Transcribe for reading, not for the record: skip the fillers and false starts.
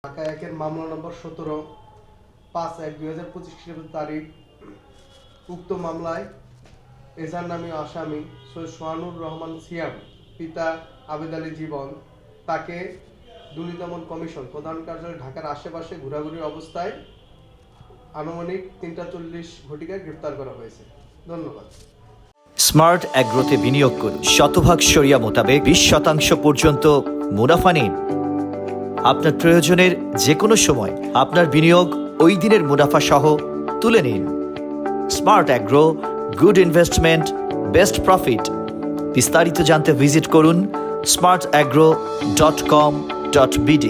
ঢাকা 1-এর মামলা নম্বর 17/5/2025 খ্রিস্টাব্দ তারিখ। উক্ত মামলায় এজার নামী আসামি সৈয়দ সোহানুর রহমান সিয়াম পিতা আবেদ আলী জীবন তাকে দুর্নীতি দমন কমিশন প্রধান কার্যালয় ঢাকার আশেপাশে ঘোরাঘুরির অবস্থায় আনুমানিক 3:40 ঘটিকায় গ্রেপ্তার করা হয়েছে। ধন্যবাদ। স্মার্ট অ্যাগ্রোতে বিনিয়োগ করুন। শতভাগ শরিয়া মোতাবেক 20% পর্যন্ত মুনাফা নিন। আপনার প্রয়োজনের যে কোনো সময় আপনার বিনিয়োগ ওই দিনের মুনাফা সহ তুলে নিন। Smart agro, good investment, best profit. বিস্তারিত জানতে ভিজিট করুন smartagro.com.bd।